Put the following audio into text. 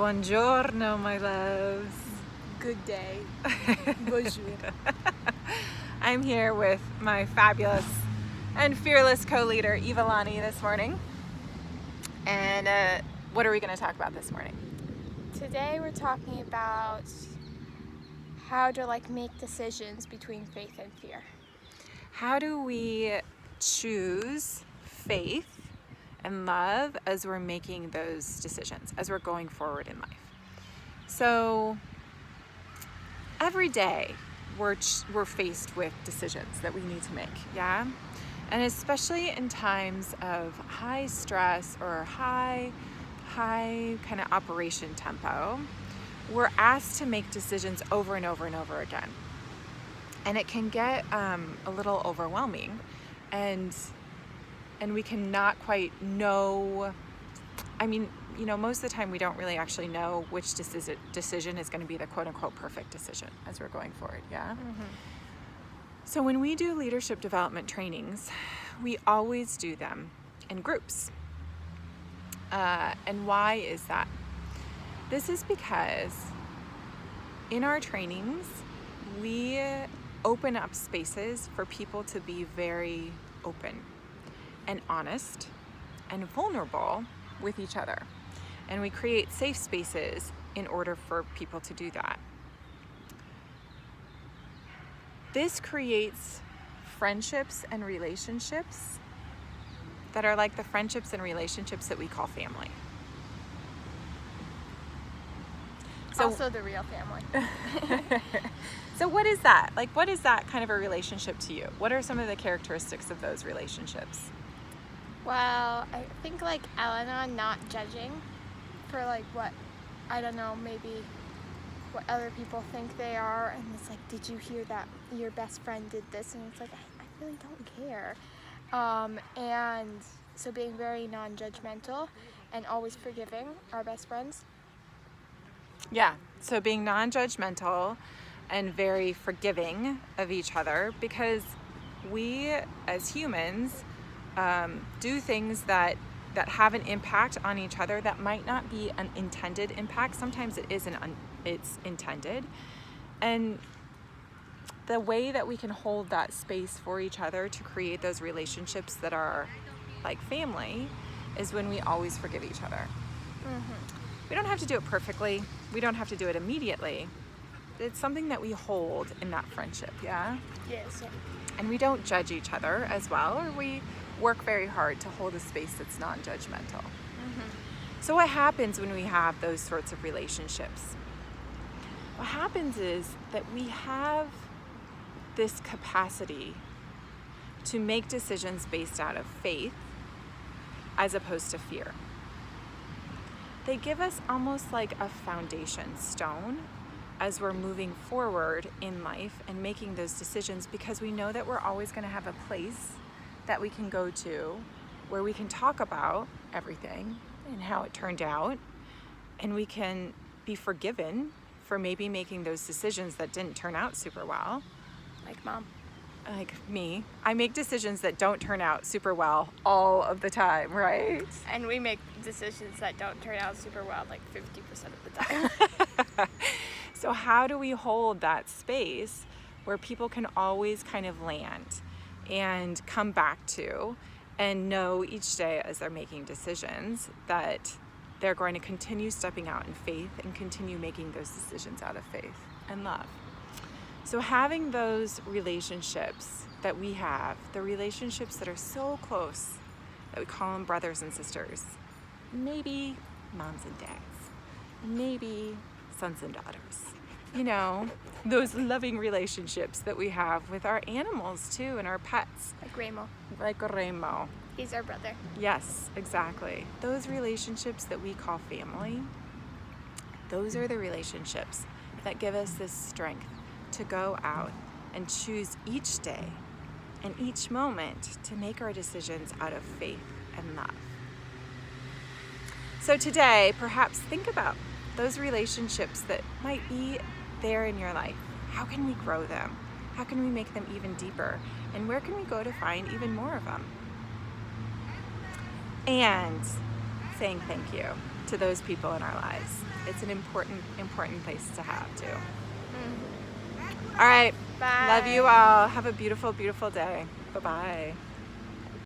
Buongiorno, my loves. Good day. Bonjour. I'm here with my fabulous and fearless co-leader, Ivalani, this morning. And what are we going to talk about this morning? Today we're talking about how to make decisions between faith and fear. How do we choose faith and love as we're making those decisions, as we're going forward in life? So every day we're faced with decisions that we need to make, yeah? And especially in times of high stress or high kind of operation tempo, we're asked to make decisions over and over and over again. And it can get a little overwhelming, and we cannot quite know. I mean, most of the time we don't really actually know which decision is going to be the quote-unquote perfect decision as we're going forward, yeah? Mm-hmm. So when we do leadership development trainings, we always do them in groups. And why is that? This is because in our trainings, we open up spaces for people to be very open and honest and vulnerable with each other. And we create safe spaces in order for people to do that. This creates friendships and relationships that are like the friendships and relationships that we call family. So, also the real family. So what is that? What is that kind of a relationship to you? What are some of the characteristics of those relationships? Well, I think Elena not judging for what, I don't know, maybe what other people think they are, and it's did you hear that your best friend did this? And it's I really don't care. And so being very non-judgmental and always forgiving our best friends. Yeah, so being non-judgmental and very forgiving of each other, because we as humans do things that have an impact on each other that might not be an intended impact. Sometimes it is it's intended. And the way that we can hold that space for each other to create those relationships that are like family is when we always forgive each other. Mm-hmm. We don't have to do it perfectly. We don't have to do it immediately. It's something that we hold in that friendship, yeah? Yes. And we don't judge each other as well, or we work very hard to hold a space that's non-judgmental. Mm-hmm. So what happens when we have those sorts of relationships? What happens is that we have this capacity to make decisions based out of faith as opposed to fear. They give us almost like a foundation stone as we're moving forward in life and making those decisions, because we know that we're always going to have a place that we can go to where we can talk about everything and how it turned out, and we can be forgiven for maybe making those decisions that didn't turn out super well. Like Mom. Like me. I make decisions that don't turn out super well all of the time, right? And we make decisions that don't turn out super well 50% of the time. So how do we hold that space where people can always kind of land and come back to and know each day as they're making decisions that they're going to continue stepping out in faith and continue making those decisions out of faith and love? So having those relationships that we have, the relationships that are so close that we call them brothers and sisters, maybe moms and dads, maybe sons and daughters, those loving relationships that we have with our animals too and our pets. Like Remo. He's our brother. Yes, exactly. Those relationships that we call family, those are the relationships that give us this strength to go out and choose each day and each moment to make our decisions out of faith and love. So today, perhaps think about those relationships that might be there in your life. How can we grow them? How can we make them even deeper? And where can we go to find even more of them? And saying thank you to those people in our lives. It's an important place to have too. All right. Bye. Love you all. Have a beautiful, beautiful day. Bye-bye.